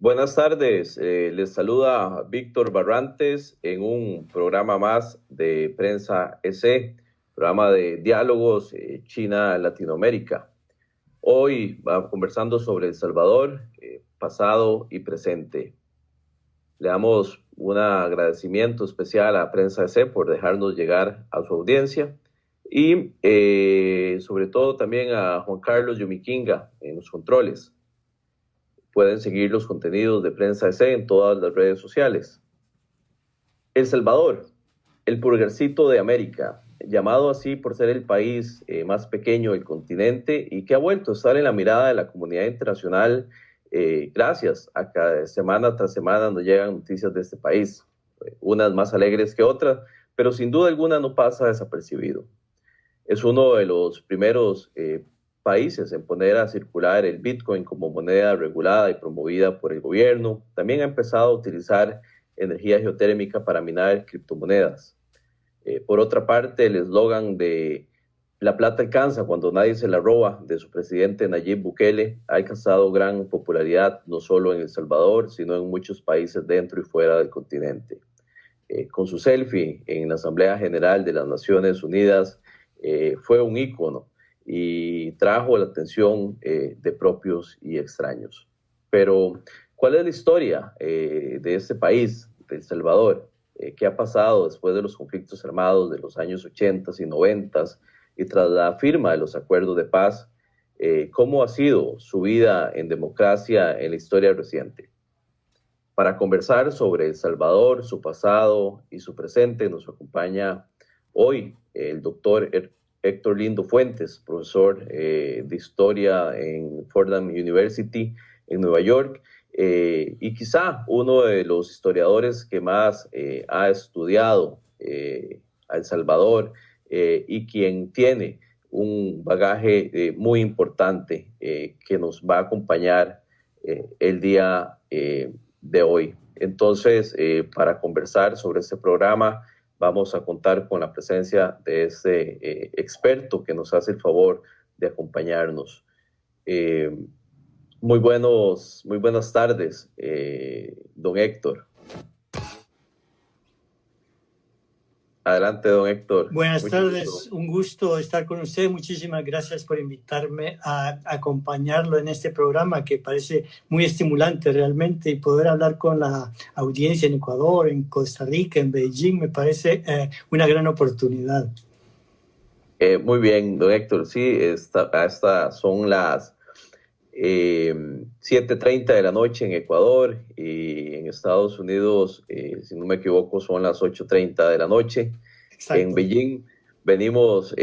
Buenas tardes, les saluda Víctor Barrantes en un programa más de Prensa EC, programa de diálogos China-Latinoamérica. Hoy vamos conversando sobre El Salvador, pasado y presente. Le damos un agradecimiento especial a Prensa EC por dejarnos llegar a su audiencia y sobre todo también a Juan Carlos Yumiquinga en los controles. Pueden seguir los contenidos de Prensa EC en todas las redes sociales. El Salvador, el pulgarcito de América, llamado así por ser el país más pequeño del continente y que ha vuelto a estar en la mirada de la comunidad internacional gracias a que semana tras semana nos llegan noticias de este país, unas más alegres que otras, pero sin duda alguna no pasa desapercibido. Es uno de los primeros países en poner a circular el Bitcoin como moneda regulada y promovida por el gobierno. También ha empezado a utilizar energía geotérmica para minar criptomonedas. Por otra parte, el eslogan de "La plata alcanza cuando nadie se la roba" de su presidente Nayib Bukele ha alcanzado gran popularidad no solo en El Salvador, sino en muchos países dentro y fuera del continente. Con su selfie en la Asamblea General de las Naciones Unidas, fue un ícono y trajo la atención de propios y extraños. Pero, ¿cuál es la historia de este país, de El Salvador? ¿Qué ha pasado después de los conflictos armados de los años 80 y 90 y tras la firma de los acuerdos de paz? ¿Cómo ha sido su vida en democracia en la historia reciente? Para conversar sobre El Salvador, su pasado y su presente, nos acompaña hoy el doctor Héctor Lindo Fuentes, profesor de Historia en Fordham University en Nueva York, y quizá uno de los historiadores que más ha estudiado a El Salvador y quien tiene un bagaje muy importante que nos va a acompañar el día de hoy. Entonces, para conversar sobre este programa, vamos a contar con la presencia de este experto que nos hace el favor de acompañarnos. Muy buenas tardes, don Héctor. Adelante, don Héctor. Buenas tardes, un gusto estar con usted. Muchísimas gracias por invitarme a acompañarlo en este programa que parece muy estimulante realmente, y poder hablar con la audiencia en Ecuador, en Costa Rica, en Beijing, me parece una gran oportunidad. Muy bien, don Héctor. Sí, estas son las 7:30 de la noche en Ecuador, y en Estados Unidos, si no me equivoco, son las 8:30 de la noche. Exacto. En Beijing venimos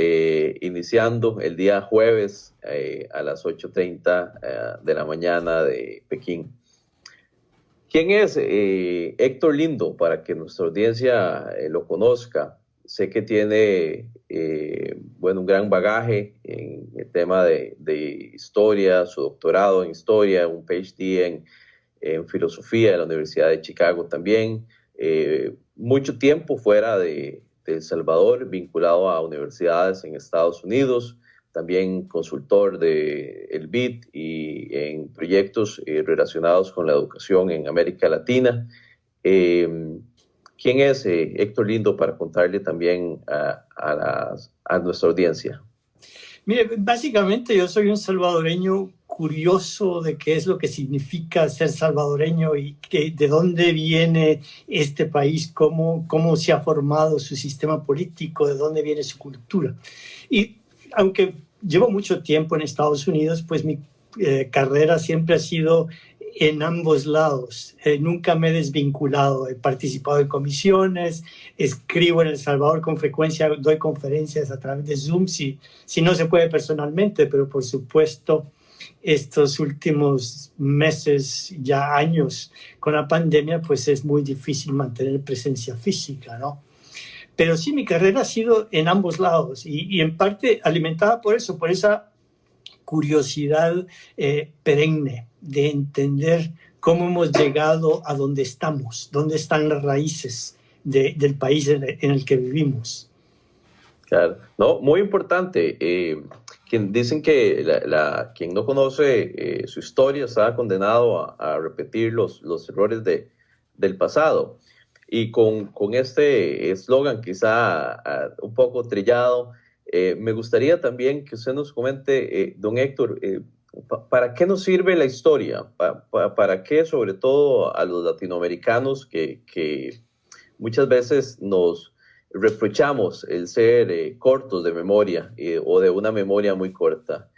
iniciando el día jueves a las 8:30 de la mañana de Pekín. ¿Quién es Héctor Lindo? Para que nuestra audiencia lo conozca. Sé que tiene un gran bagaje en el tema de historia, su doctorado en historia, un PhD en filosofía de la Universidad de Chicago también. Mucho tiempo fuera de El Salvador, vinculado a universidades en Estados Unidos, también consultor del BID y en proyectos relacionados con la educación en América Latina. ¿Quién es Héctor Lindo para contarle también a nuestra audiencia? Mire, básicamente yo soy un salvadoreño curioso de qué es lo que significa ser salvadoreño y de dónde viene este país, cómo se ha formado su sistema político, de dónde viene su cultura. Y aunque llevo mucho tiempo en Estados Unidos, pues mi carrera siempre ha sido en ambos lados. Nunca me he desvinculado. He participado en comisiones, escribo en El Salvador con frecuencia, doy conferencias a través de Zoom, si no se puede personalmente, pero por supuesto estos últimos meses, ya años, con la pandemia, pues es muy difícil mantener presencia física, ¿no? Pero sí, mi carrera ha sido en ambos lados y en parte alimentada por eso, por esa curiosidad perenne de entender cómo hemos llegado a donde estamos, dónde están las raíces del país en el que vivimos. Claro, no, muy importante. dicen que quien no conoce su historia está condenado a repetir los errores del pasado. Y con este eslogan quizá un poco trillado, me gustaría también que usted nos comente, don Héctor, ¿para qué nos sirve la historia? ¿Para qué, sobre todo a los latinoamericanos que muchas veces nos reprochamos el ser cortos de memoria o de una memoria muy corta?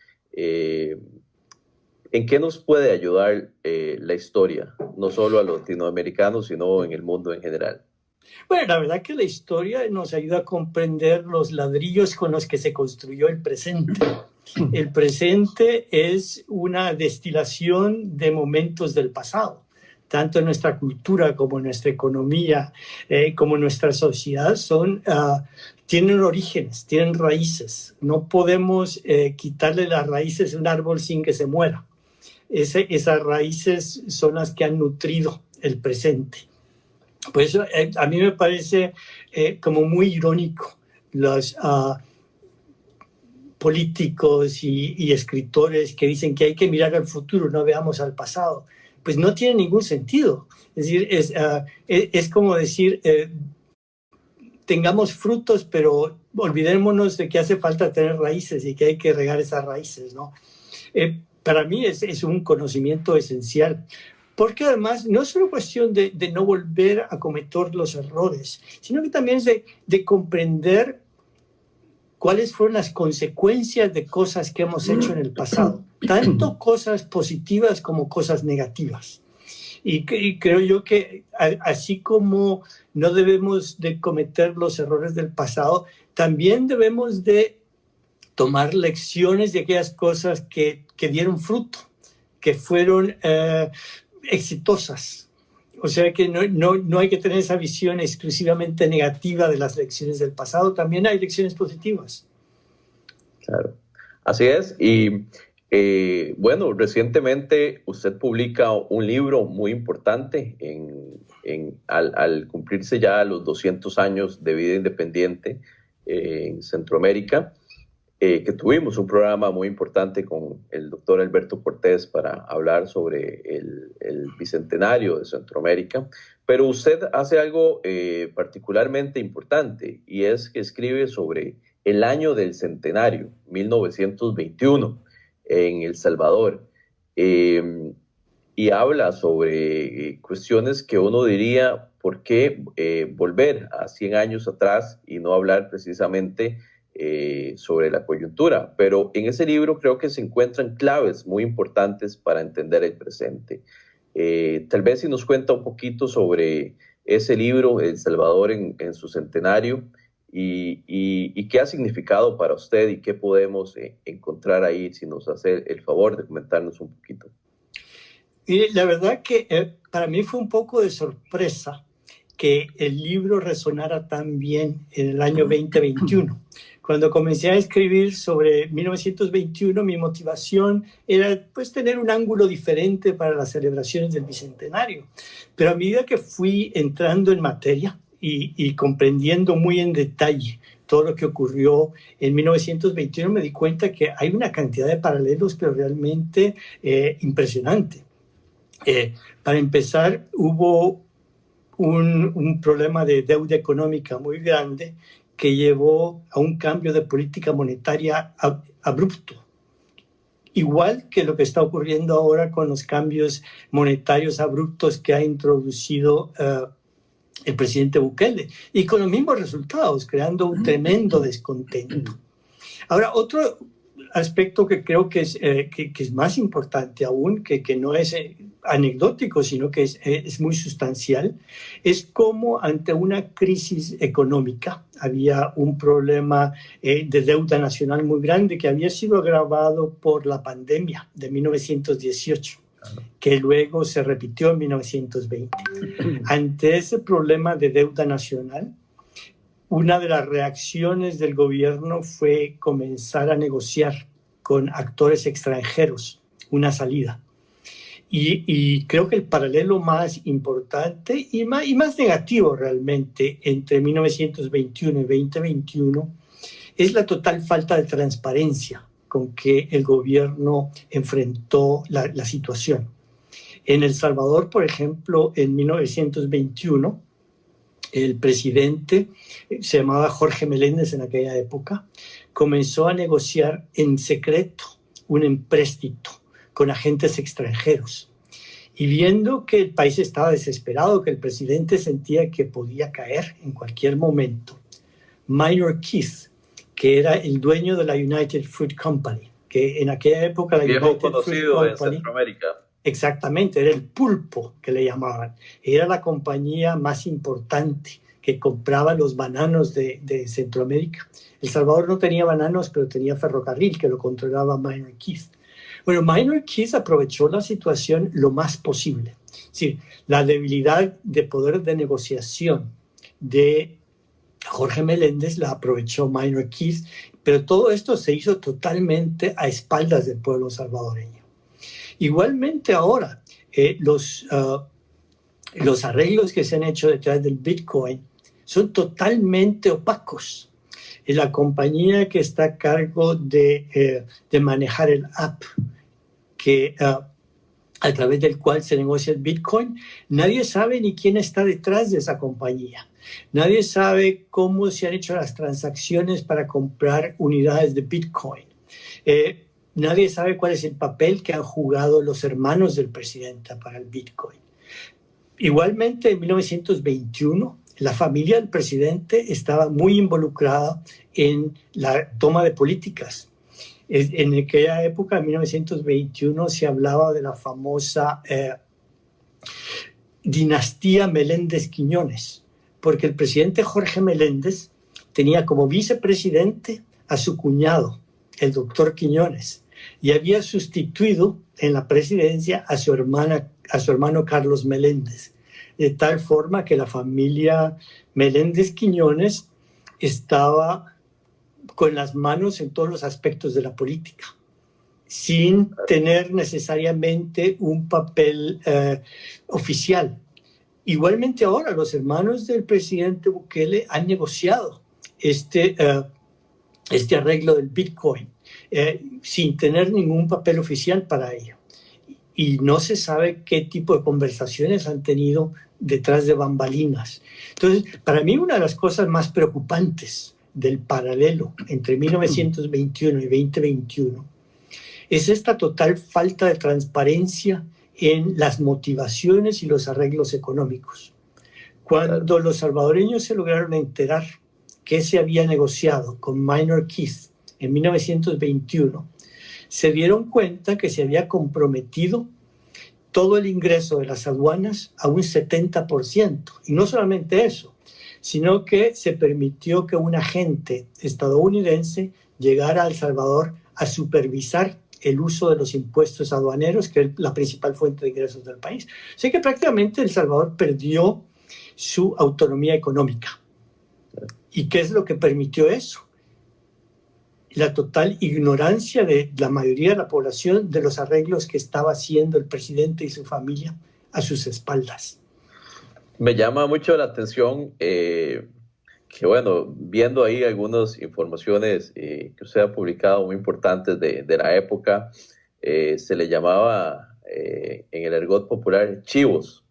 ¿En qué nos puede ayudar la historia, no solo a los latinoamericanos, sino en el mundo en general? Bueno, la verdad que la historia nos ayuda a comprender los ladrillos con los que se construyó el presente. El presente es una destilación de momentos del pasado. Tanto en nuestra cultura como en nuestra economía, como en nuestra sociedad, tienen orígenes, tienen raíces. No podemos quitarle las raíces a un árbol sin que se muera. Esas raíces son las que han nutrido el presente. Por eso a mí me parece como muy irónico los políticos y escritores que dicen que hay que mirar al futuro, no veamos al pasado. Pues no tiene ningún sentido. Es decir, es como decir, tengamos frutos, pero olvidémonos de que hace falta tener raíces y que hay que regar esas raíces, ¿no? Para mí es un conocimiento esencial, porque además no es solo cuestión de no volver a cometer los errores, sino que también es de comprender cuáles fueron las consecuencias de cosas que hemos hecho en el pasado, tanto cosas positivas como cosas negativas. Y creo yo que así como no debemos de cometer los errores del pasado, también debemos de tomar lecciones de aquellas cosas que dieron fruto, que fueron exitosas. O sea que no hay que tener esa visión exclusivamente negativa de las lecciones del pasado, también hay lecciones positivas. Claro, así es. Y bueno, recientemente usted publica un libro muy importante al cumplirse ya los 200 años de vida independiente en Centroamérica, que tuvimos un programa muy importante con el doctor Alberto Cortés para hablar sobre el bicentenario de Centroamérica, pero usted hace algo particularmente importante y es que escribe sobre el año del centenario, 1921, en El Salvador, y habla sobre cuestiones que uno diría, ¿por qué volver a 100 años atrás y no hablar precisamente sobre la coyuntura? Pero en ese libro creo que se encuentran claves muy importantes para entender el presente. Tal vez si nos cuenta un poquito sobre ese libro, El Salvador en su centenario, y qué ha significado para usted y qué podemos encontrar ahí, si nos hace el favor de comentarnos un poquito. Y la verdad que para mí fue un poco de sorpresa que el libro resonara tan bien en el año 2021. Cuando comencé a escribir sobre 1921, mi motivación era pues tener un ángulo diferente para las celebraciones del Bicentenario. Pero a medida que fui entrando en materia y comprendiendo muy en detalle todo lo que ocurrió en 1921, me di cuenta que hay una cantidad de paralelos, pero realmente impresionante. Para empezar, hubo un problema de deuda económica muy grande que llevó a un cambio de política monetaria abrupto. Igual que lo que está ocurriendo ahora con los cambios monetarios abruptos que ha introducido el presidente Bukele, y con los mismos resultados, creando un tremendo descontento. Ahora, otro aspecto que creo que es más importante aún, que no es anecdótico, sino que es muy sustancial, es cómo ante una crisis económica había un problema de deuda nacional muy grande que había sido agravado por la pandemia de 1918. Que luego se repitió en 1920. Ante ese problema de deuda nacional, una de las reacciones del gobierno fue comenzar a negociar con actores extranjeros una salida. Y creo que el paralelo más importante y más negativo realmente entre 1921 y 2021 es la total falta de transparencia con que el gobierno enfrentó la situación. En El Salvador, por ejemplo, en 1921, el presidente, se llamaba Jorge Meléndez en aquella época, comenzó a negociar en secreto un empréstito con agentes extranjeros. Y viendo que el país estaba desesperado, que el presidente sentía que podía caer en cualquier momento, Minor Keith, que era el dueño de la United Fruit Company, que en aquella época la viejo United conocido Fruit en Company, Centroamérica. exactamente, era el pulpo que le llamaban. Era la compañía más importante que compraba los bananos de Centroamérica. El Salvador no tenía bananos, pero tenía ferrocarril que lo controlaba Minor Keith. Bueno, Minor Keith aprovechó la situación lo más posible. Es decir, la debilidad de poder de negociación de Jorge Meléndez la aprovechó Minor Keith, pero todo esto se hizo totalmente a espaldas del pueblo salvadoreño. Igualmente ahora, los arreglos que se han hecho detrás del Bitcoin son totalmente opacos. La compañía que está a cargo de manejar el app, que a través del cual se negocia el Bitcoin, nadie sabe ni quién está detrás de esa compañía. Nadie sabe cómo se han hecho las transacciones para comprar unidades de Bitcoin. Nadie sabe cuál es el papel que han jugado los hermanos del presidente para el Bitcoin. Igualmente, en 1921, la familia del presidente estaba muy involucrada en la toma de políticas. En aquella época, en 1921, se hablaba de la famosa dinastía Meléndez-Quiñones, porque el presidente Jorge Meléndez tenía como vicepresidente a su cuñado, el doctor Quiñones, y había sustituido en la presidencia a su hermano Carlos Meléndez, de tal forma que la familia Meléndez-Quiñones estaba con las manos en todos los aspectos de la política, sin tener necesariamente un papel oficial. Igualmente ahora los hermanos del presidente Bukele han negociado este arreglo del Bitcoin sin tener ningún papel oficial para ello. Y no se sabe qué tipo de conversaciones han tenido detrás de bambalinas. Entonces, para mí una de las cosas más preocupantes del paralelo entre 1921 y 2021 es esta total falta de transparencia en las motivaciones y los arreglos económicos. Cuando los salvadoreños se lograron enterar que se había negociado con Minor Keith en 1921, se dieron cuenta que se había comprometido todo el ingreso de las aduanas a un 70%. Y no solamente eso, sino que se permitió que un agente estadounidense llegara a El Salvador a supervisar el uso de los impuestos aduaneros, que es la principal fuente de ingresos del país. Así que prácticamente El Salvador perdió su autonomía económica. ¿Y qué es lo que permitió eso? La total ignorancia de la mayoría de la población de los arreglos que estaba haciendo el presidente y su familia a sus espaldas. Me llama mucho la atención que, bueno, viendo ahí algunas informaciones que usted ha publicado muy importantes de la época, se le llamaba en el argot popular chivos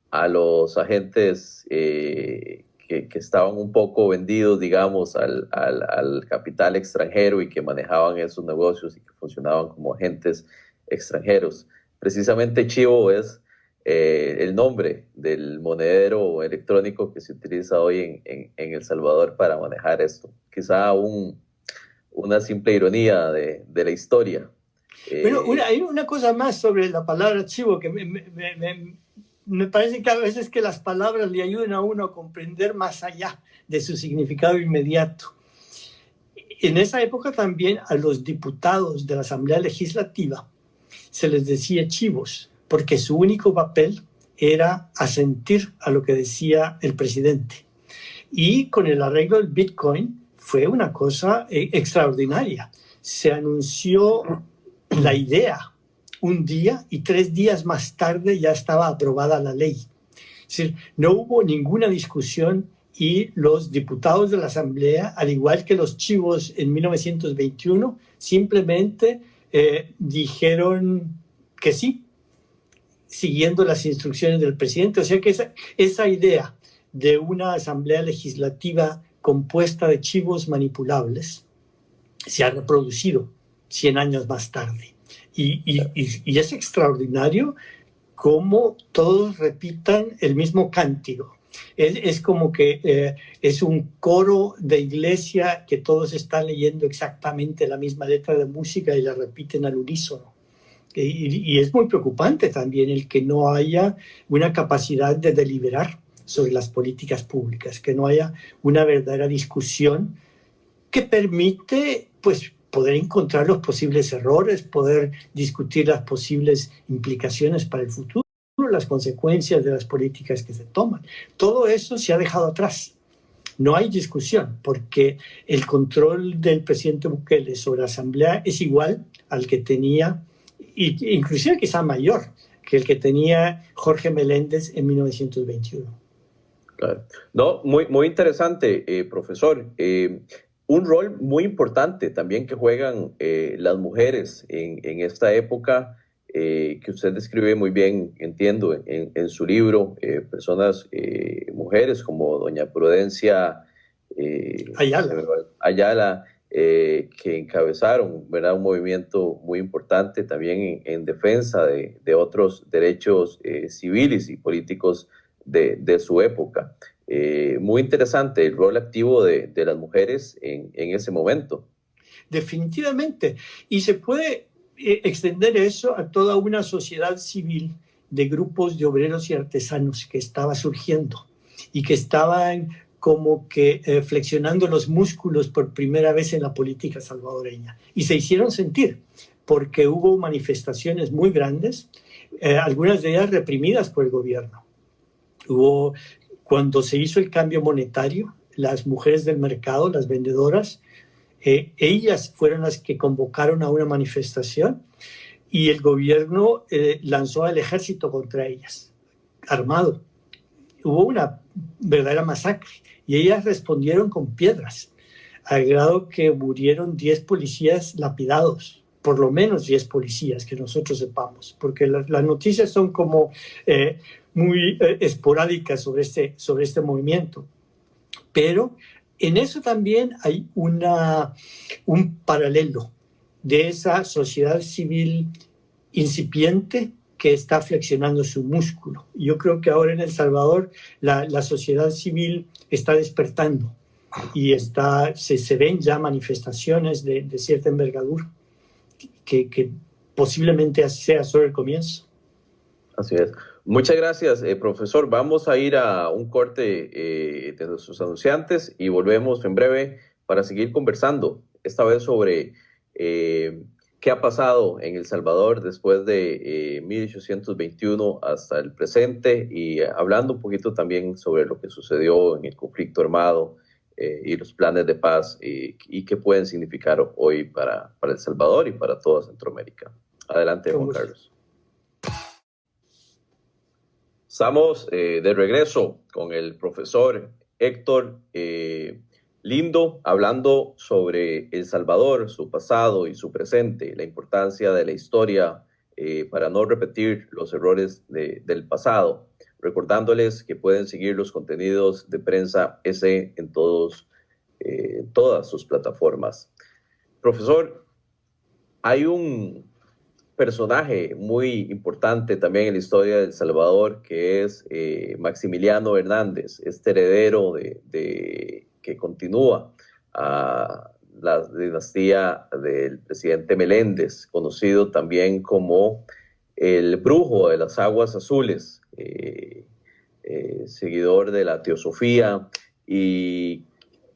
a los agentes que estaban un poco vendidos, digamos, al capital extranjero y que manejaban esos negocios y que funcionaban como agentes extranjeros. Precisamente chivo es el nombre del monedero electrónico que se utiliza hoy en El Salvador para manejar esto. Quizá una simple ironía de la historia. Pero hay una cosa más sobre la palabra chivo que me parece que a veces que las palabras le ayudan a uno a comprender más allá de su significado inmediato. En esa época también a los diputados de la Asamblea Legislativa se les decía chivos, porque su único papel era asentir a lo que decía el presidente. Y con el arreglo del Bitcoin fue una cosa extraordinaria. Se anunció la idea un día y 3 días más tarde ya estaba aprobada la ley. Es decir, no hubo ninguna discusión y los diputados de la Asamblea, al igual que los chivos en 1921, simplemente dijeron que sí, siguiendo las instrucciones del presidente. O sea que esa idea de una Asamblea Legislativa compuesta de chivos manipulables se ha reproducido 100 años más tarde. Y es extraordinario cómo todos repitan el mismo cántico. Es como que es un coro de iglesia que todos están leyendo exactamente la misma letra de música y la repiten al unísono. Y es muy preocupante también el que no haya una capacidad de deliberar sobre las políticas públicas, que no haya una verdadera discusión que permite, pues, poder encontrar los posibles errores, poder discutir las posibles implicaciones para el futuro, las consecuencias de las políticas que se toman. Todo eso se ha dejado atrás. No hay discusión, porque el control del presidente Bukele sobre la Asamblea es igual al que tenía, inclusive quizá mayor, que el que tenía Jorge Meléndez en 1921. Claro. No, muy interesante, profesor. Un rol muy importante también que juegan las mujeres en esta época, que usted describe muy bien, entiendo, en su libro, personas, mujeres como doña Prudencia Ayala, que encabezaron, ¿verdad?, un movimiento muy importante también en defensa de otros derechos civiles y políticos de su época. Muy interesante el rol activo de las mujeres en ese momento. Definitivamente. Y se puede extender eso a toda una sociedad civil de grupos de obreros y artesanos que estaba surgiendo y que estaban como que flexionando los músculos por primera vez en la política salvadoreña. Y se hicieron sentir porque hubo manifestaciones muy grandes, algunas de ellas reprimidas por el gobierno. Cuando se hizo el cambio monetario, las mujeres del mercado, las vendedoras, ellas fueron las que convocaron a una manifestación y el gobierno lanzó al ejército contra ellas, armado. Hubo una verdadera masacre y ellas respondieron con piedras, al grado que murieron 10 policías lapidados, por lo menos 10 policías que nosotros sepamos, porque las noticias son como muy esporádicas sobre este movimiento. Pero en eso también hay un paralelo de esa sociedad civil incipiente que está flexionando su músculo. Yo creo que ahora en El Salvador la sociedad civil está despertando y se ven ya manifestaciones de cierta envergadura que posiblemente sea solo el comienzo. Así es. Muchas gracias, profesor. Vamos a ir a un corte de nuestros anunciantes y volvemos en breve para seguir conversando, esta vez sobre qué ha pasado en El Salvador después de 1821 hasta el presente y hablando un poquito también sobre lo que sucedió en el conflicto armado y los planes de paz y qué pueden significar hoy para El Salvador y para toda Centroamérica. Adelante, Juan Carlos. Estamos de regreso con el profesor Héctor Lindo, hablando sobre El Salvador, su pasado y su presente, la importancia de la historia para no repetir los errores del pasado, recordándoles que pueden seguir los contenidos de Prensa S en todas sus plataformas. Profesor, hay un personaje muy importante también en la historia de El Salvador, que es Maximiliano Hernández, este heredero que continúa a la dinastía del presidente Meléndez, conocido también como el brujo de las aguas azules, seguidor de la teosofía y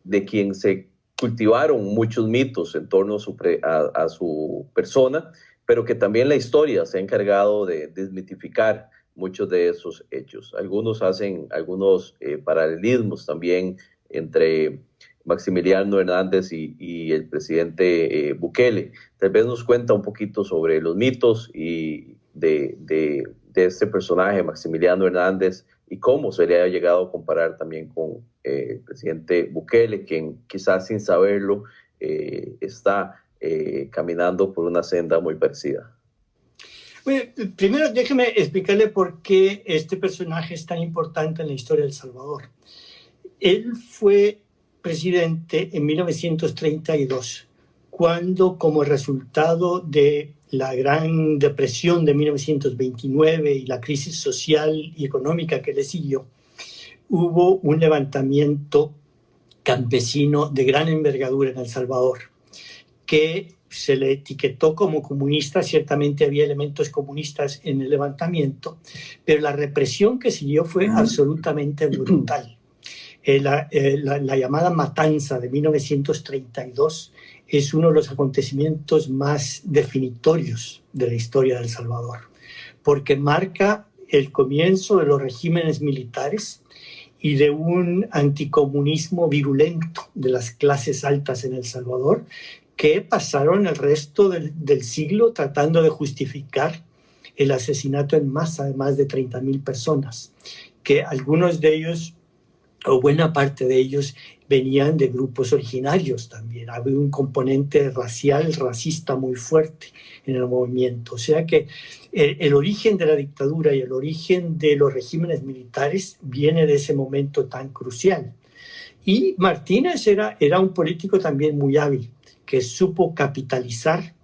de quien se cultivaron muchos mitos en torno a su persona, pero que también la historia se ha encargado de desmitificar muchos de esos hechos. Algunos hacen algunos paralelismos también entre Maximiliano Hernández y el presidente Bukele. Tal vez nos cuenta un poquito sobre los mitos y de de este personaje, Maximiliano Hernández, y cómo se le ha llegado a comparar también con el presidente Bukele, quien quizás sin saberlo está caminando por una senda muy parecida. Bueno, primero déjeme explicarle por qué este personaje es tan importante en la historia de El Salvador. Él fue presidente en 1932, cuando, como resultado de la Gran Depresión de 1929 y la crisis social y económica que le siguió, hubo un levantamiento campesino de gran envergadura en El Salvador, que se le etiquetó como comunista. Ciertamente había elementos comunistas en el levantamiento, pero la represión que siguió fue absolutamente brutal. La llamada matanza de 1932 es uno de los acontecimientos más definitorios de la historia de El Salvador, porque marca el comienzo de los regímenes militares y de un anticomunismo virulento de las clases altas en El Salvador, que pasaron el resto del siglo tratando de justificar el asesinato en masa de más de 30,000 personas, que algunos de ellos, o buena parte de ellos, venían de grupos originarios también. Había un componente racial, racista muy fuerte en el movimiento. O sea que el origen de la dictadura y el origen de los regímenes militares viene de ese momento tan crucial. Y Martínez era un político también muy hábil, que supo capitalizar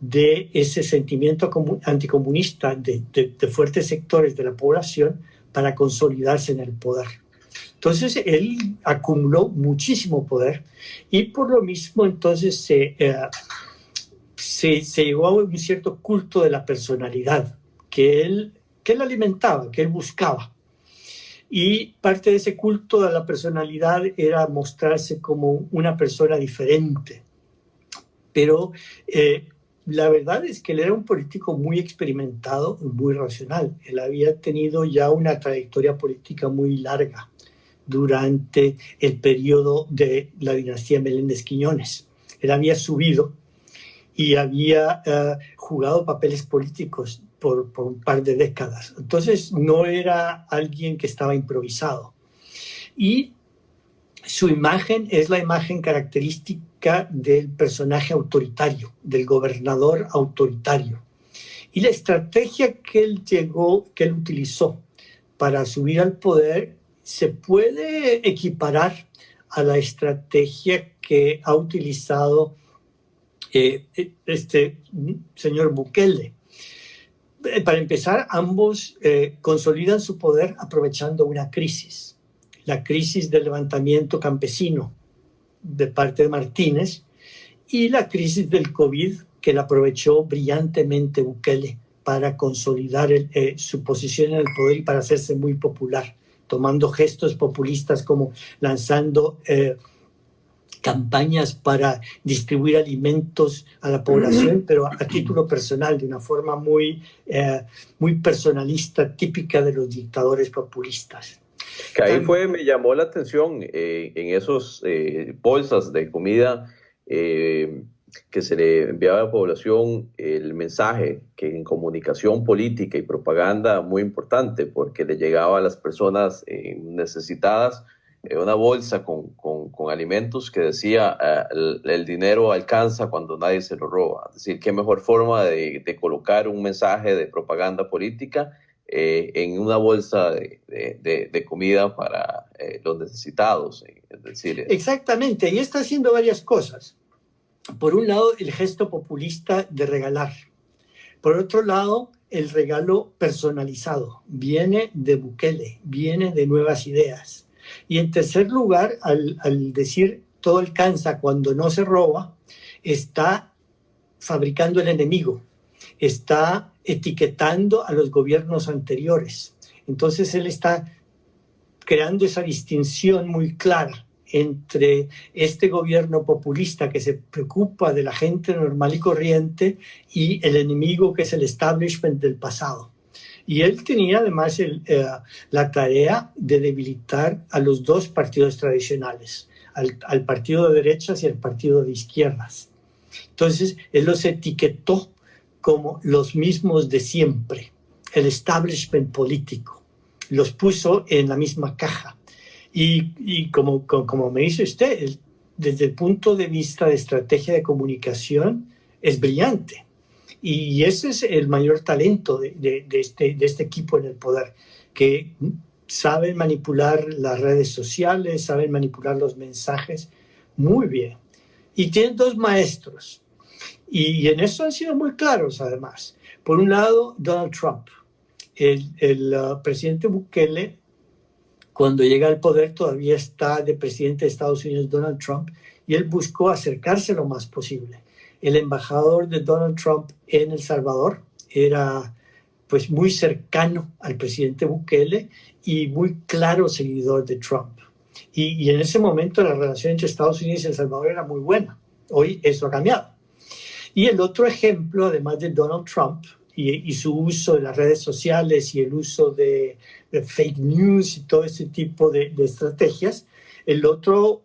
de ese sentimiento anticomunista de fuertes sectores de la población para consolidarse en el poder. Entonces, él acumuló muchísimo poder y por lo mismo entonces se llegó a un cierto culto de la personalidad que él alimentaba, que él buscaba. Y parte de ese culto de la personalidad era mostrarse como una persona diferente. Pero la verdad es que él era un político muy experimentado y muy racional. Él había tenido ya una trayectoria política muy larga durante el periodo de la dinastía Meléndez Quiñones. Él había subido y había jugado papeles políticos por un par de décadas. Entonces no era alguien que estaba improvisado. Y su imagen es la imagen característica del personaje autoritario, del gobernador autoritario. Y la estrategia que él utilizó para subir al poder se puede equiparar a la estrategia que ha utilizado este señor Bukele. Para empezar, ambos consolidan su poder aprovechando una crisis. La crisis del levantamiento campesino de parte de Martínez y la crisis del COVID, que la aprovechó brillantemente Bukele para consolidar su posición en el poder y para hacerse muy popular, tomando gestos populistas como lanzando campañas para distribuir alimentos a la población, pero a título personal, de una forma muy personalista, típica de los dictadores populistas. Que ahí me llamó la atención en esos bolsas de comida que se le enviaba a la población, el mensaje que en comunicación política y propaganda muy importante, porque le llegaba a las personas necesitadas una bolsa con alimentos que decía el dinero alcanza cuando nadie se lo roba. Es decir, qué mejor forma de colocar un mensaje de propaganda política en una bolsa de comida para los necesitados. Es decir, exactamente, y está haciendo varias cosas. Por un lado, el gesto populista de regalar. Por otro lado, el regalo personalizado. Viene de Bukele, viene de Nuevas Ideas. Y en tercer lugar, al decir todo alcanza cuando no se roba, está fabricando el enemigo. Está etiquetando a los gobiernos anteriores. Entonces él está creando esa distinción muy clara entre este gobierno populista que se preocupa de la gente normal y corriente y el enemigo que es el establishment del pasado. Y él tenía además la tarea de debilitar a los dos partidos tradicionales, al partido de derechas y al partido de izquierdas. Entonces él los etiquetó como los mismos de siempre. el establishment político. Los puso en la misma caja. Y como me dice usted, desde el punto de vista de estrategia de comunicación, es brillante. Y ese es el mayor talento de este equipo en el poder, que saben manipular las redes sociales, saben manipular los mensajes muy bien. Y tienen dos maestros. Y en eso han sido muy claros, además. Por un lado, Donald Trump. El presidente Bukele, cuando llega al poder, todavía está de presidente de Estados Unidos Donald Trump, y él buscó acercarse lo más posible. El embajador de Donald Trump en El Salvador era pues muy cercano al presidente Bukele y muy claro seguidor de Trump. Y en ese momento la relación entre Estados Unidos y El Salvador era muy buena. Hoy eso ha cambiado. Y el otro ejemplo, además de Donald Trump y su uso de las redes sociales y el uso de fake news y todo ese tipo de estrategias, el otro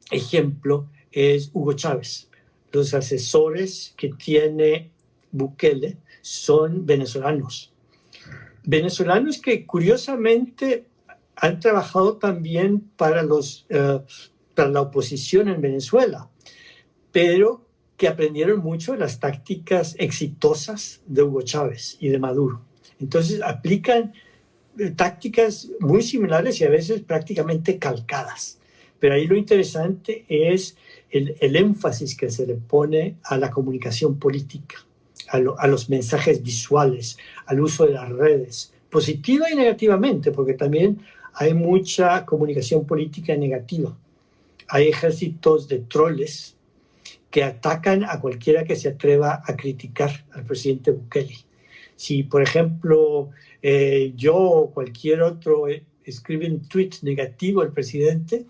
ejemplo es Hugo Chávez. Los asesores que tiene Bukele son venezolanos. Venezolanos que curiosamente han trabajado también para la oposición en Venezuela, pero que aprendieron mucho de las tácticas exitosas de Hugo Chávez y de Maduro. Entonces aplican tácticas muy similares y a veces prácticamente calcadas. Pero ahí lo interesante es el énfasis que se le pone a la comunicación política, a los mensajes visuales, al uso de las redes, positiva y negativamente, porque también hay mucha comunicación política negativa. Hay ejércitos de troles que atacan a cualquiera que se atreva a criticar al presidente Bukele. Si, por ejemplo, yo o cualquier otro escribe un tweet negativo al presidente,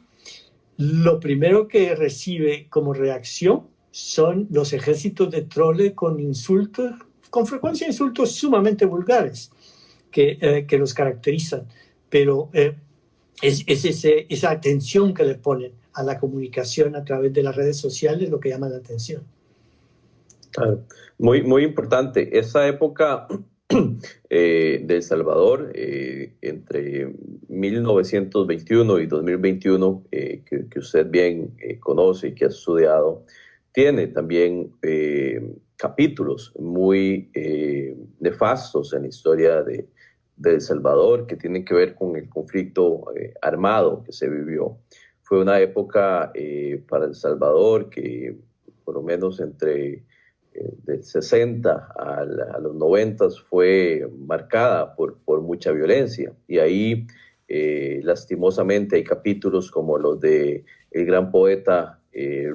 lo primero que recibe como reacción son los ejércitos de troles con insultos, con frecuencia insultos sumamente vulgares que los caracterizan. Pero es esa atención que le ponen a la comunicación a través de las redes sociales lo que llama la atención. Claro. Muy, muy importante. Esa época de El Salvador, entre 1921 y 2021, que usted bien conoce y que ha estudiado, tiene también capítulos muy nefastos en la historia de El Salvador, que tienen que ver con el conflicto armado que se vivió. Fue una época para El Salvador que por lo menos entre del 60 a los 90 fue marcada por mucha violencia. Y ahí, lastimosamente, hay capítulos como los de el gran poeta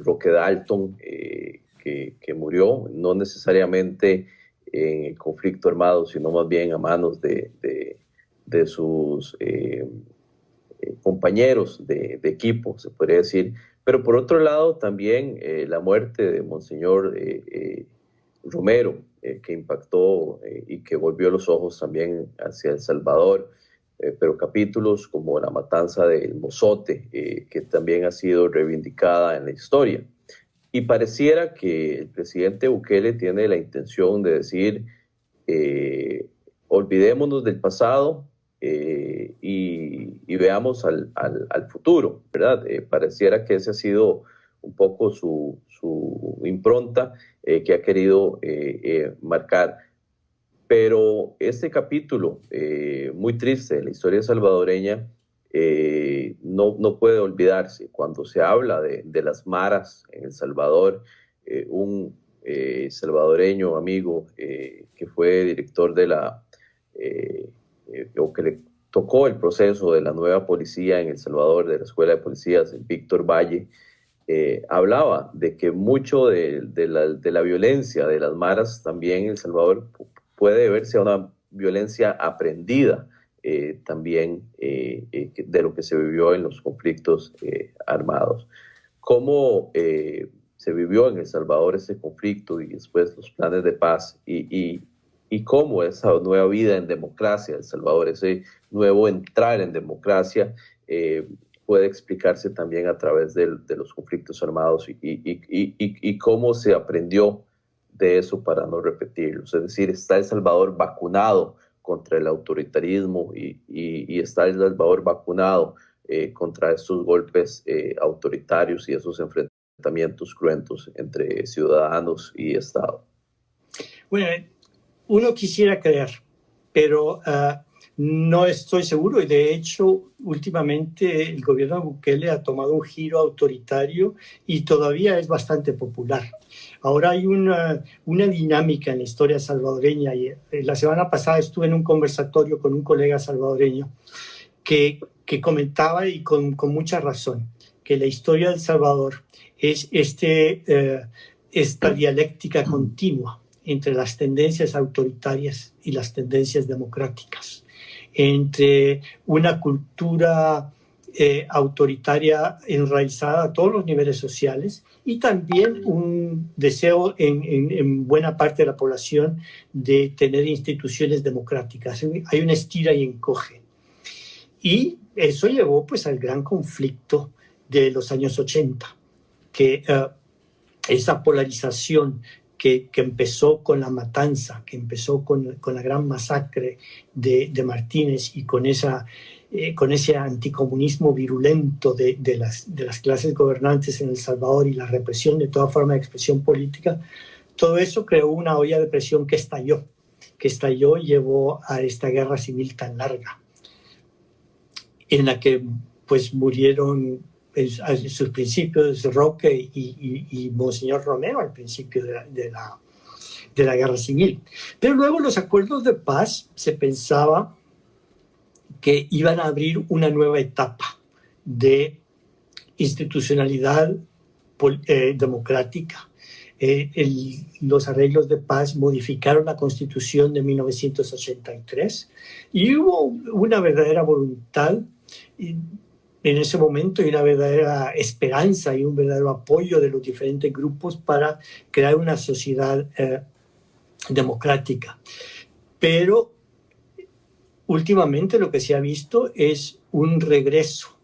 Roque Dalton, que murió, no necesariamente en el conflicto armado, sino más bien a manos de sus compañeros de equipo, se podría decir. Pero por otro lado, también la muerte de Monseñor Romero, que impactó y que volvió los ojos también hacia El Salvador, pero capítulos como la matanza del Mozote, que también ha sido reivindicada en la historia. Y pareciera que el presidente Bukele tiene la intención de decir, olvidémonos del pasado y veamos al futuro, ¿verdad? Pareciera que ese ha sido un poco su impronta que ha querido marcar. Pero este capítulo muy triste de la historia salvadoreña no puede olvidarse. Cuando se habla de las maras en El Salvador, un salvadoreño amigo que fue director de o que le tocó el proceso de la nueva policía en El Salvador, de la Escuela de Policías, Víctor Valle, hablaba de que mucho de la violencia de las maras también en El Salvador puede deberse a una violencia aprendida también de lo que se vivió en los conflictos armados. ¿Cómo se vivió en El Salvador ese conflicto y después los planes de paz y cómo esa nueva vida en democracia, El Salvador, ese nuevo entrar en democracia, puede explicarse también a través de los conflictos armados y cómo se aprendió de eso para no repetirlos? Es decir, ¿está El Salvador vacunado contra el autoritarismo y está El Salvador vacunado contra estos golpes autoritarios y esos enfrentamientos cruentos entre ciudadanos y Estado? Bueno, uno quisiera creer, pero no estoy seguro, y de hecho últimamente el gobierno de Bukele ha tomado un giro autoritario y todavía es bastante popular. Ahora hay una dinámica en la historia salvadoreña, y la semana pasada estuve en un conversatorio con un colega salvadoreño que comentaba, y con mucha razón, que la historia de El Salvador es esta dialéctica continua entre las tendencias autoritarias y las tendencias democráticas, entre una cultura autoritaria enraizada a todos los niveles sociales y también un deseo en buena parte de la población de tener instituciones democráticas. Hay una estira y encoge. Y eso llevó pues al gran conflicto de los años 80, que esa polarización que empezó con la matanza, que empezó con la gran masacre de Martínez y con ese anticomunismo virulento de las clases gobernantes en El Salvador y la represión de toda forma de expresión política, todo eso creó una olla de presión que estalló y llevó a esta guerra civil tan larga, en la que pues murieron a sus principios Roque y Monseñor Romero al principio de la guerra civil. Pero luego los acuerdos de paz se pensaba que iban a abrir una nueva etapa de institucionalidad democrática. Los arreglos de paz modificaron la Constitución de 1983 y hubo una verdadera voluntad en ese momento y una verdadera esperanza y un verdadero apoyo de los diferentes grupos para crear una sociedad democrática. Pero últimamente lo que se ha visto es un regreso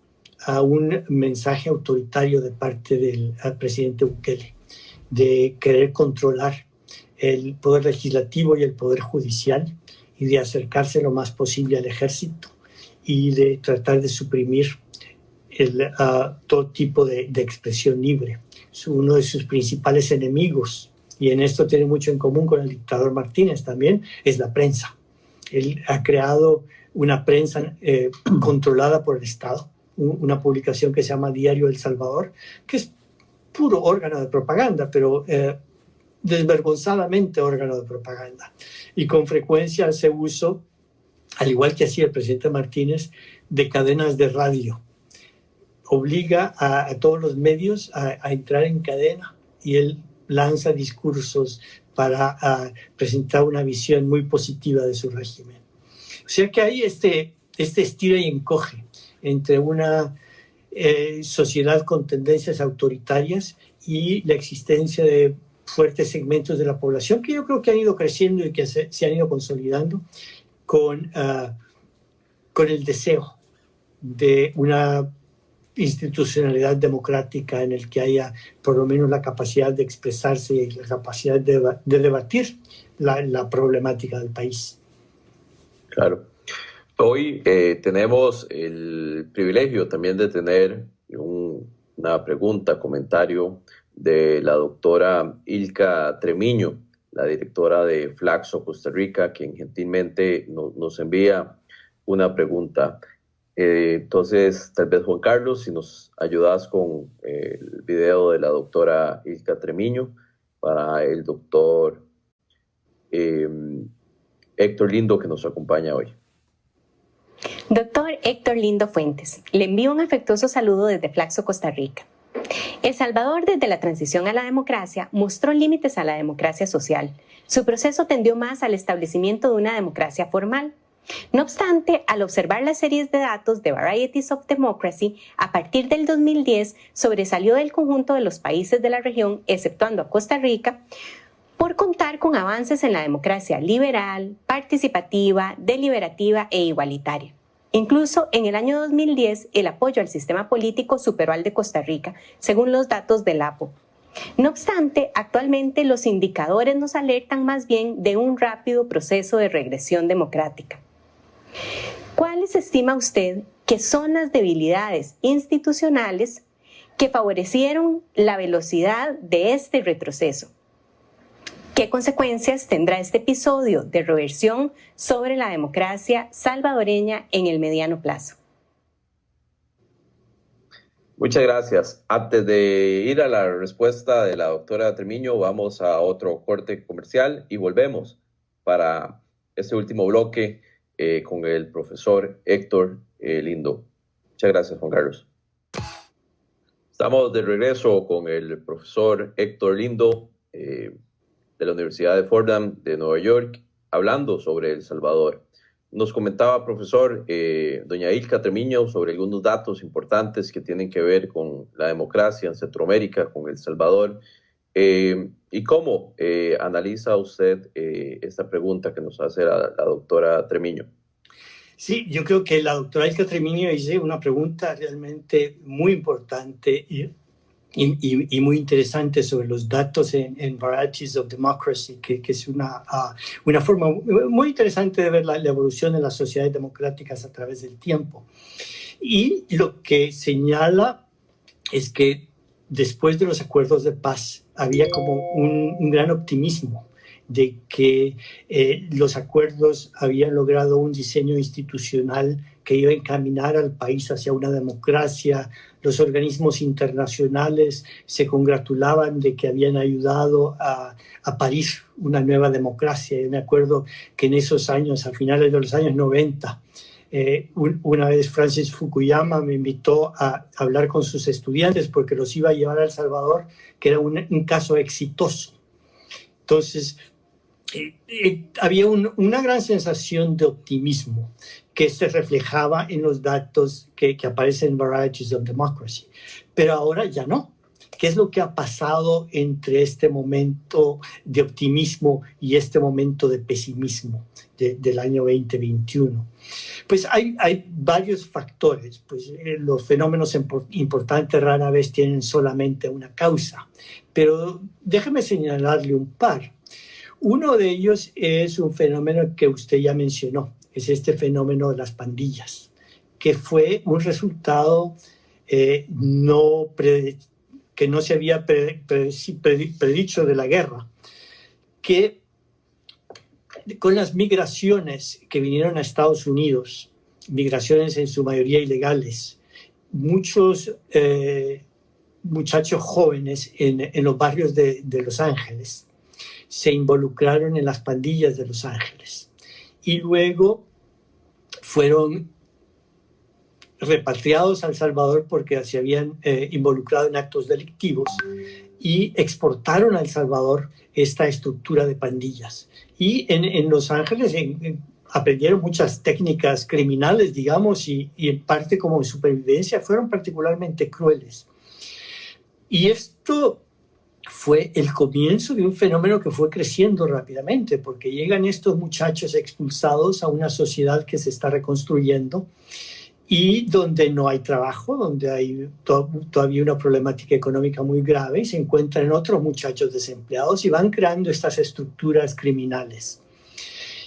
a un mensaje autoritario de parte del presidente Bukele, de querer controlar el poder legislativo y el poder judicial y de acercarse lo más posible al ejército y de tratar de suprimir todo tipo de expresión libre. Es uno de sus principales enemigos, y en esto tiene mucho en común con el dictador Martínez también, es la prensa. Él ha creado una prensa controlada por el Estado, una publicación que se llama Diario El Salvador, que es puro órgano de propaganda, pero desvergonzadamente órgano de propaganda. Y con frecuencia hace uso, al igual que hacía el presidente Martínez, de cadenas de radio. Obliga a todos los medios a entrar en cadena y él lanza discursos para presentar una visión muy positiva de su régimen. O sea que hay este estira y encoge entre una sociedad con tendencias autoritarias y la existencia de fuertes segmentos de la población que yo creo que han ido creciendo y que se han ido consolidando con el deseo de una institucionalidad democrática en el que haya por lo menos la capacidad de expresarse y la capacidad de debatir la problemática del país. Claro. Hoy tenemos el privilegio también de tener una pregunta, comentario de la doctora Ilka Tremiño, la directora de Flaxo Costa Rica, quien gentilmente nos envía una pregunta. Entonces, tal vez Juan Carlos, si nos ayudas con el video de la doctora Ilka Tremiño para el doctor Héctor Lindo, que nos acompaña hoy. Doctor Héctor Lindo Fuentes, le envío un afectuoso saludo desde Flaxo, Costa Rica. El Salvador, desde la transición a la democracia, mostró límites a la democracia social. Su proceso tendió más al establecimiento de una democracia formal. No obstante, al observar las series de datos de Varieties of Democracy, a partir del 2010 sobresalió del conjunto de los países de la región, exceptuando a Costa Rica, por contar con avances en la democracia liberal, participativa, deliberativa e igualitaria. Incluso en el año 2010, el apoyo al sistema político superó al de Costa Rica, según los datos del APO. No obstante, actualmente los indicadores nos alertan más bien de un rápido proceso de regresión democrática. ¿Cuáles estima usted que son las debilidades institucionales que favorecieron la velocidad de este retroceso? ¿Qué consecuencias tendrá este episodio de reversión sobre la democracia salvadoreña en el mediano plazo? Muchas gracias. Antes de ir a la respuesta de la doctora Treviño, vamos a otro corte comercial y volvemos para este último bloque con el profesor Héctor Lindo. Muchas gracias, Juan Carlos. Estamos de regreso con el profesor Héctor Lindo de la Universidad de Fordham de Nueva York, hablando sobre El Salvador. Nos comentaba, profesor, doña Ilka Treviño, sobre algunos datos importantes que tienen que ver con la democracia en Centroamérica, con El Salvador. ¿Y cómo analiza usted esta pregunta que nos hace la doctora Treviño? Sí, yo creo que la doctora Ilka Treviño hizo una pregunta realmente muy importante y muy interesante sobre los datos en Varieties of Democracy, que es una forma muy interesante de ver la evolución de las sociedades democráticas a través del tiempo. Y lo que señala es que después de los acuerdos de paz había como un gran optimismo de que los acuerdos habían logrado un diseño institucional que iba a encaminar al país hacia una democracia. Los organismos internacionales se congratulaban de que habían ayudado a parir una nueva democracia. Yo me acuerdo que en esos años, a finales de los años 90, una vez Francis Fukuyama me invitó a hablar con sus estudiantes porque los iba a llevar a El Salvador, que era un caso exitoso. Entonces, había una gran sensación de optimismo que se reflejaba en los datos que aparecen en Varieties of Democracy. Pero ahora ya no. ¿Qué es lo que ha pasado entre este momento de optimismo y este momento de pesimismo del año 2021? Pues hay varios factores. Pues los fenómenos importantes rara vez tienen solamente una causa. Pero déjeme señalarle un par. Uno de ellos es un fenómeno que usted ya mencionó, es este fenómeno de las pandillas, que fue un resultado que no se había predicho de la guerra, que con las migraciones que vinieron a Estados Unidos, migraciones en su mayoría ilegales, muchos muchachos jóvenes en los barrios de Los Ángeles se involucraron en las pandillas de Los Ángeles y luego fueron repatriados a El Salvador porque se habían involucrado en actos delictivos y exportaron a El Salvador esta estructura de pandillas. Y en Los Ángeles aprendieron muchas técnicas criminales, digamos, y en parte como supervivencia fueron particularmente crueles. Y esto fue el comienzo de un fenómeno que fue creciendo rápidamente, porque llegan estos muchachos expulsados a una sociedad que se está reconstruyendo y donde no hay trabajo, donde hay todavía una problemática económica muy grave, y se encuentran otros muchachos desempleados y van creando estas estructuras criminales.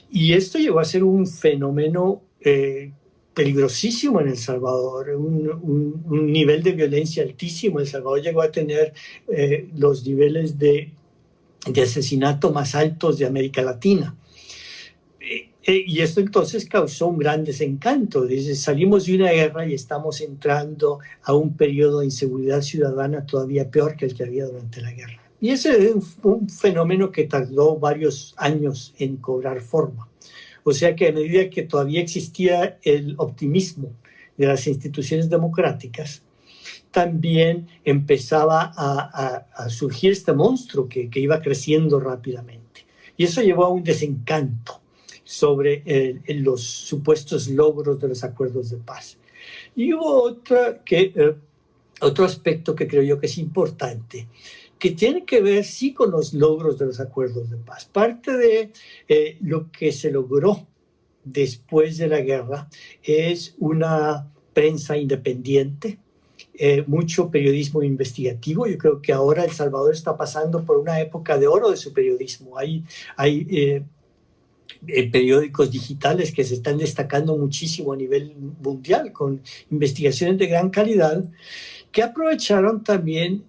Y esto llegó a ser un fenómeno peligrosísimo en El Salvador, un nivel de violencia altísimo. El Salvador llegó a tener los niveles de asesinato más altos de América Latina. Y esto entonces causó un gran desencanto. Dice, salimos de una guerra y estamos entrando a un periodo de inseguridad ciudadana todavía peor que el que había durante la guerra. Y ese es un fenómeno que tardó varios años en cobrar forma. O sea que a medida que todavía existía el optimismo de las instituciones democráticas, también empezaba a surgir este monstruo que iba creciendo rápidamente. Y eso llevó a un desencanto sobre los supuestos logros de los acuerdos de paz. Y hubo otro aspecto que creo yo que es importante, que tiene que ver sí con los logros de los acuerdos de paz. Parte de lo que se logró después de la guerra es una prensa independiente mucho periodismo investigativo. Yo creo que ahora El Salvador está pasando por una época de oro de su periodismo. Hay periódicos digitales que se están destacando muchísimo a nivel mundial con investigaciones de gran calidad que aprovecharon también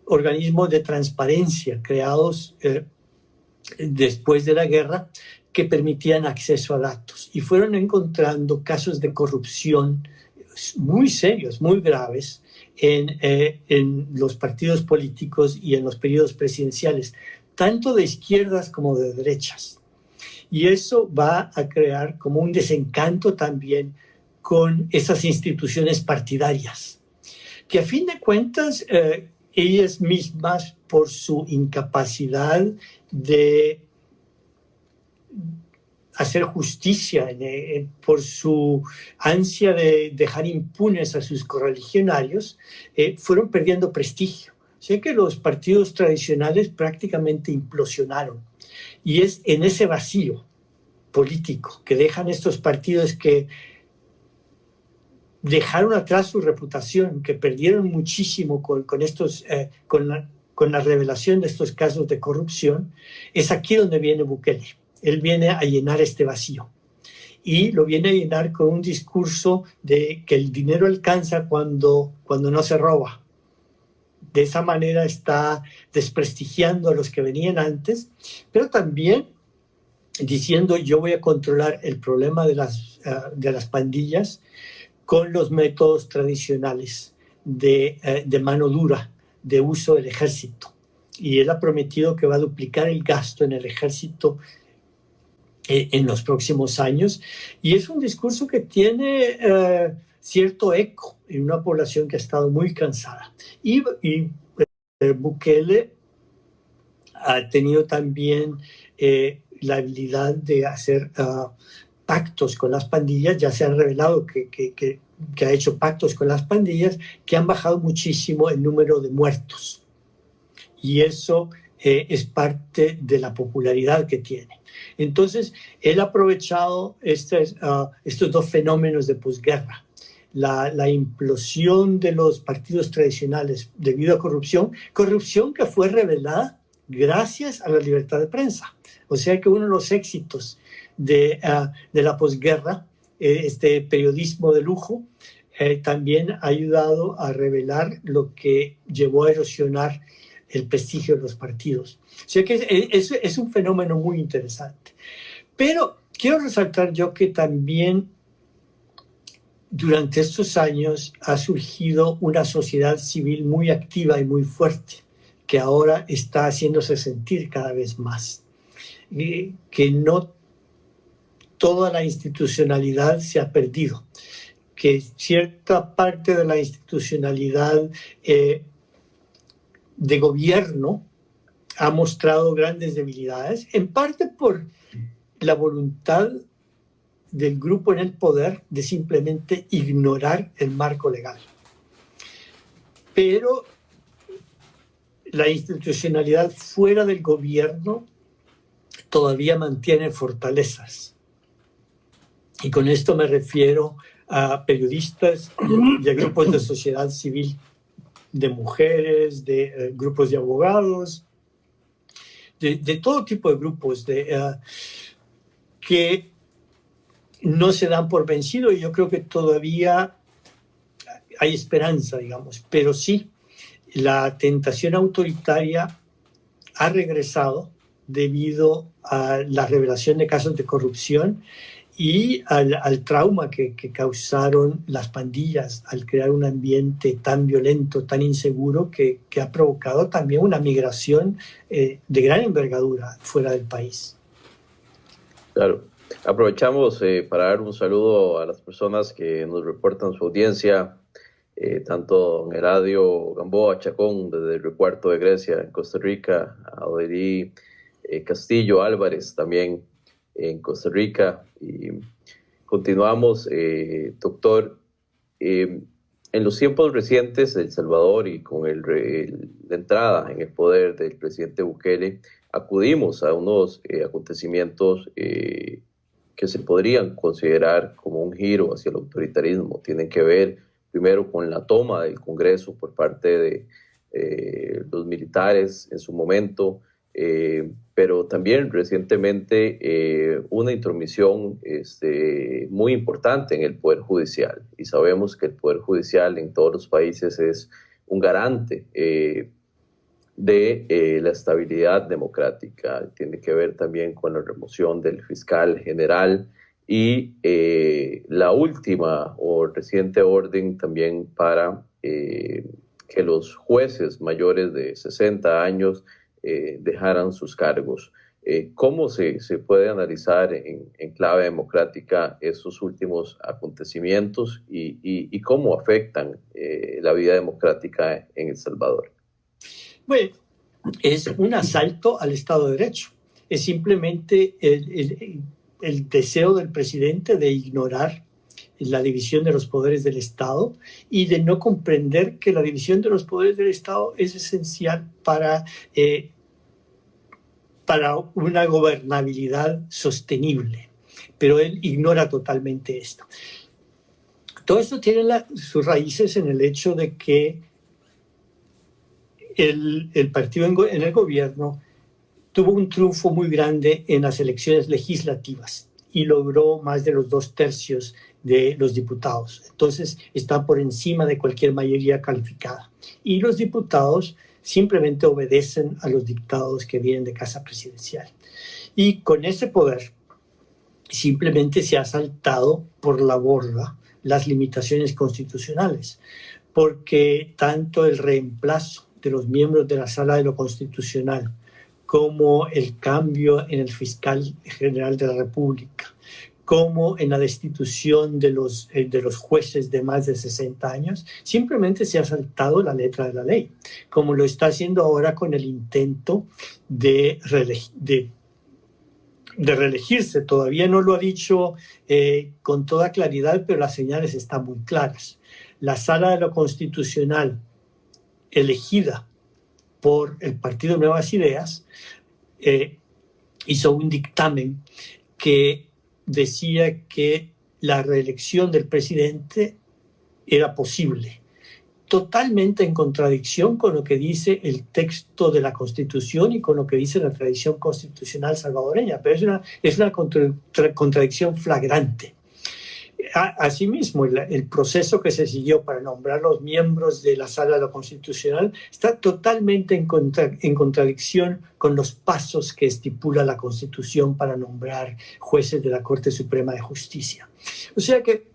organismos de transparencia creados después de la guerra que permitían acceso a datos y fueron encontrando casos de corrupción muy serios, muy graves en los partidos políticos y en los periodos presidenciales, tanto de izquierdas como de derechas. Y eso va a crear como un desencanto también con esas instituciones partidarias, que a fin de cuentas ellas mismas, por su incapacidad de hacer justicia, por su ansia de dejar impunes a sus correligionarios, fueron perdiendo prestigio. O sea que los partidos tradicionales prácticamente implosionaron. Y es en ese vacío político que dejan estos partidos que dejaron atrás su reputación, que perdieron muchísimo con la revelación de estos casos de corrupción, es aquí donde viene Bukele. Él viene a llenar este vacío y lo viene a llenar con un discurso de que el dinero alcanza cuando no se roba. De esa manera está desprestigiando a los que venían antes, pero también diciendo yo voy a controlar el problema de las pandillas con los métodos tradicionales de mano dura, de uso del ejército. Y él ha prometido que va a duplicar el gasto en el ejército en los próximos años. Y es un discurso que tiene cierto eco en una población que ha estado muy cansada. Y Bukele ha tenido también la habilidad de hacer pactos con las pandillas. Ya se han revelado que ha hecho pactos con las pandillas que han bajado muchísimo el número de muertos. Y eso es parte de la popularidad que tiene. Entonces, él ha aprovechado estos dos fenómenos de posguerra. La implosión de los partidos tradicionales debido a corrupción que fue revelada gracias a la libertad de prensa. O sea que uno de los éxitos de la posguerra, este periodismo de lujo, también ha ayudado a revelar lo que llevó a erosionar el prestigio de los partidos. O sea que es un fenómeno muy interesante. Pero quiero resaltar yo que también durante estos años ha surgido una sociedad civil muy activa y muy fuerte, que ahora está haciéndose sentir cada vez más. Que no toda la institucionalidad se ha perdido, que cierta parte de la institucionalidad de gobierno ha mostrado grandes debilidades, en parte por la voluntad del grupo en el poder de simplemente ignorar el marco legal. Pero la institucionalidad fuera del gobierno todavía mantiene fortalezas. Y con esto me refiero a periodistas y a grupos de sociedad civil, de mujeres, de grupos de abogados, de todo tipo de grupos que no se dan por vencido, y yo creo que todavía hay esperanza, digamos, pero sí, la tentación autoritaria ha regresado debido a la revelación de casos de corrupción y al trauma que causaron las pandillas al crear un ambiente tan violento, tan inseguro, que ha provocado también una migración de gran envergadura fuera del país. Claro. Aprovechamos para dar un saludo a las personas que nos reportan su audiencia, tanto en Eladio Gamboa Chacón, desde el Recuarto de Grecia, en Costa Rica, a Oderí Castillo Álvarez, también en Costa Rica. Y continuamos, doctor. En los tiempos recientes de El Salvador y con la entrada en el poder del presidente Bukele, acudimos a unos acontecimientos que se podrían considerar como un giro hacia el autoritarismo. Tienen que ver primero con la toma del Congreso por parte de los militares en su momento, pero también recientemente una intromisión muy importante en el Poder Judicial. Y sabemos que el Poder Judicial en todos los países es un garante de la estabilidad democrática. Tiene que ver también con la remoción del fiscal general y la última o reciente orden también para que los jueces mayores de 60 años dejaran sus cargos. ¿Cómo se puede analizar en clave democrática esos últimos acontecimientos y cómo afectan la vida democrática en El Salvador? Bueno, es un asalto al Estado de Derecho. Es simplemente el deseo del presidente de ignorar la división de los poderes del Estado y de no comprender que la división de los poderes del Estado es esencial para una gobernabilidad sostenible. Pero él ignora totalmente esto. Todo esto tiene sus raíces en el hecho de que el partido en el gobierno tuvo un triunfo muy grande en las elecciones legislativas y logró más de los 2/3 de los diputados. Entonces está por encima de cualquier mayoría calificada. Y los diputados simplemente obedecen a los dictados que vienen de Casa Presidencial. Y con ese poder simplemente se ha saltado por la borda las limitaciones constitucionales, porque tanto el reemplazo de los miembros de la Sala de lo Constitucional como el cambio en el fiscal general de la República, como en la destitución de los jueces de más de 60 años, simplemente se ha saltado la letra de la ley, como lo está haciendo ahora con el intento de reelegirse. Todavía no lo ha dicho con toda claridad, pero las señales están muy claras. La Sala de lo Constitucional, elegida por el Partido Nuevas Ideas, hizo un dictamen que decía que la reelección del presidente era posible, totalmente en contradicción con lo que dice el texto de la Constitución y con lo que dice la tradición constitucional salvadoreña, pero es una contradicción flagrante. Asimismo, el proceso que se siguió para nombrar los miembros de la Sala de lo Constitucional está totalmente en contradicción con los pasos que estipula la Constitución para nombrar jueces de la Corte Suprema de Justicia. O sea que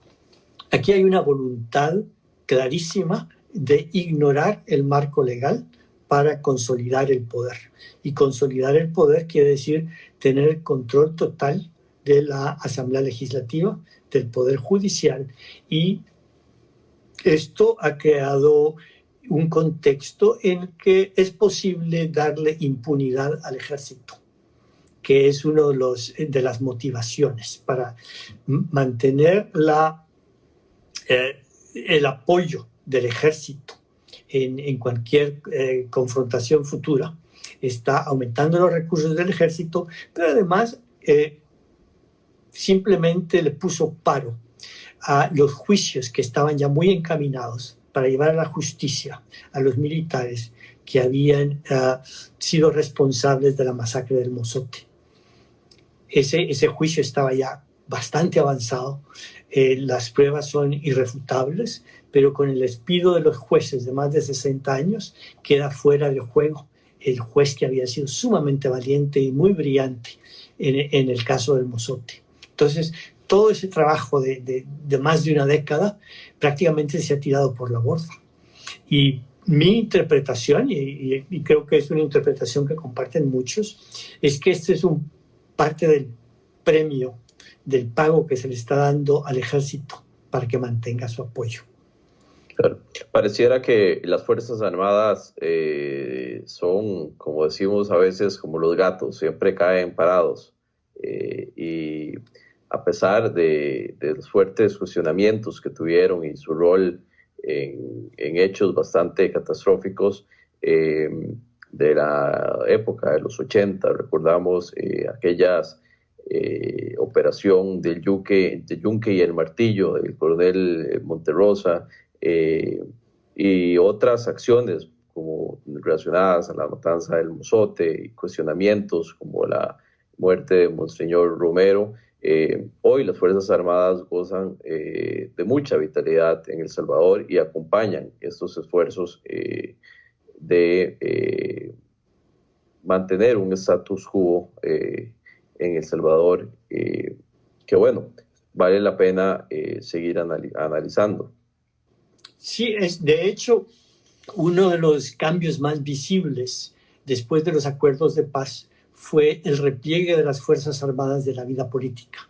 aquí hay una voluntad clarísima de ignorar el marco legal para consolidar el poder. Y consolidar el poder quiere decir tener el control total de la Asamblea Legislativa, del Poder Judicial, y esto ha creado un contexto en el que es posible darle impunidad al ejército, que es una de las motivaciones para mantener el apoyo del ejército en cualquier confrontación futura. Está aumentando los recursos del ejército, pero además simplemente le puso paro a los juicios que estaban ya muy encaminados para llevar a la justicia a los militares que habían sido responsables de la masacre del Mozote. Ese juicio estaba ya bastante avanzado, las pruebas son irrefutables, pero con el despido de los jueces de más de 60 años queda fuera del juego el juez que había sido sumamente valiente y muy brillante en el caso del Mozote. Entonces, todo ese trabajo de más de una década prácticamente se ha tirado por la borda. Y mi interpretación, y creo que es una interpretación que comparten muchos, es que este es parte del premio, del pago que se le está dando al ejército para que mantenga su apoyo. Claro. Pareciera que las Fuerzas Armadas son, como decimos a veces, como los gatos, siempre caen parados. Y a pesar de los fuertes cuestionamientos que tuvieron y su rol en hechos bastante catastróficos de la época de los 80, recordamos aquellas operación del Yunque y el Martillo, del coronel Monterrosa, y otras acciones como relacionadas a la matanza del Mozote y cuestionamientos como la muerte de Monseñor Romero. Hoy las Fuerzas Armadas gozan de mucha vitalidad en El Salvador y acompañan estos esfuerzos de mantener un status quo en El Salvador que, bueno, vale la pena seguir analizando. Sí, de hecho, uno de los cambios más visibles después de los acuerdos de paz fue el repliegue de las Fuerzas Armadas de la vida política.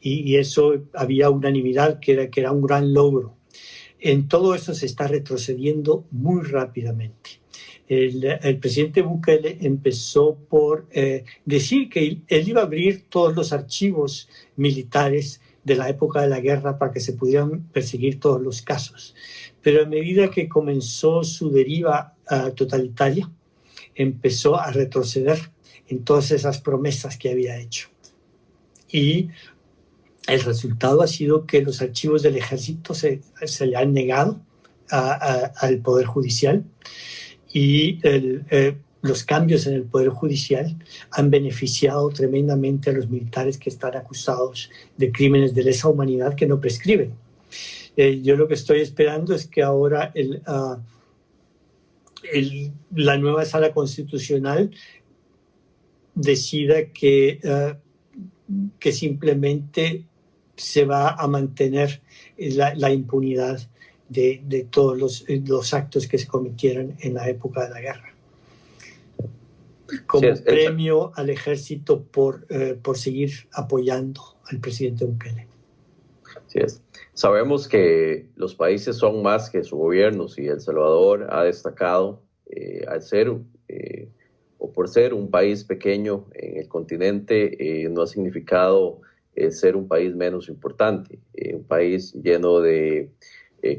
Y eso había unanimidad, que era un gran logro. En todo eso se está retrocediendo muy rápidamente. El presidente Bukele empezó por decir que él iba a abrir todos los archivos militares de la época de la guerra para que se pudieran perseguir todos los casos. Pero a medida que comenzó su deriva totalitaria, empezó a retroceder en todas esas promesas que había hecho. Y el resultado ha sido que los archivos del ejército se le han negado al Poder Judicial y los cambios en el Poder Judicial han beneficiado tremendamente a los militares que están acusados de crímenes de lesa humanidad que no prescriben. Yo lo que estoy esperando es que ahora la nueva Sala Constitucional decida que simplemente se va a mantener la impunidad de todos los actos que se cometieron en la época de la guerra. Como premio al ejército por seguir apoyando al presidente Bukele. Así es. Sabemos que los países son más que sus gobiernos y El Salvador ha destacado al ser o por ser un país pequeño en el continente, no ha significado ser un país menos importante, un país lleno de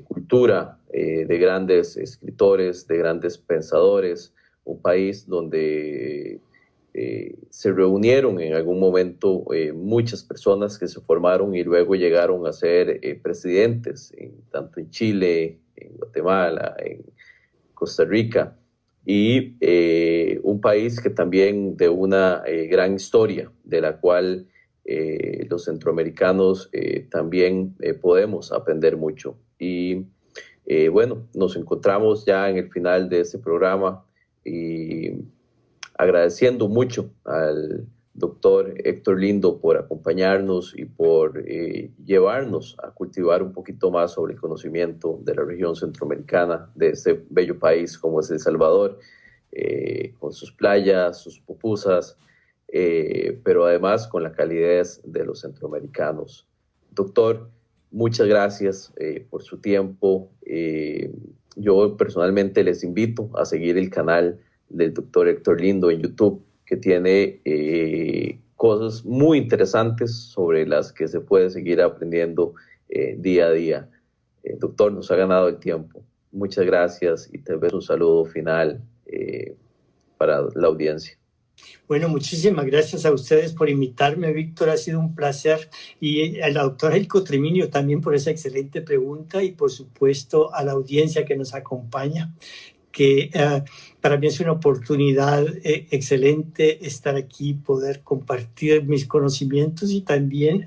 cultura, de grandes escritores, de grandes pensadores, un país donde se reunieron en algún momento muchas personas que se formaron y luego llegaron a ser presidentes, tanto en Chile, en Guatemala, en Costa Rica, y un país que también de una gran historia, de la cual los centroamericanos también podemos aprender mucho. Y bueno, nos encontramos ya en el final de este programa y agradeciendo mucho al doctor Héctor Lindo por acompañarnos y por llevarnos a cultivar un poquito más sobre el conocimiento de la región centroamericana, de este bello país como es El Salvador, con sus playas, sus pupusas, pero además con la calidez de los centroamericanos. Doctor, muchas gracias por su tiempo. Yo personalmente les invito a seguir el canal del doctor Héctor Lindo en YouTube, que tiene cosas muy interesantes sobre las que se puede seguir aprendiendo día a día. Doctor, nos ha ganado el tiempo. Muchas gracias y tal vez un saludo final para la audiencia. Bueno, muchísimas gracias a ustedes por invitarme, Víctor, ha sido un placer, y a la doctora Elko Triminio también por esa excelente pregunta, y por supuesto a la audiencia que nos acompaña, que para mí es una oportunidad excelente estar aquí, poder compartir mis conocimientos y también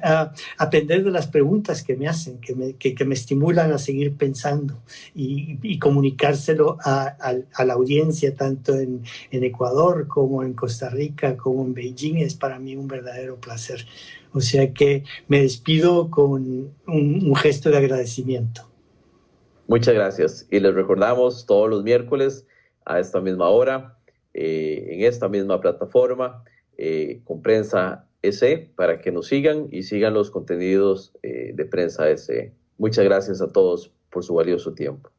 aprender de las preguntas que me hacen, que me estimulan a seguir pensando y comunicárselo a la audiencia, tanto en Ecuador como en Costa Rica, como en Beijing. Es para mí un verdadero placer. O sea que me despido con un gesto de agradecimiento. Muchas gracias. Y les recordamos todos los miércoles a esta misma hora, en esta misma plataforma, con Prensa SE, para que nos sigan y sigan los contenidos de Prensa SE. Muchas gracias a todos por su valioso tiempo.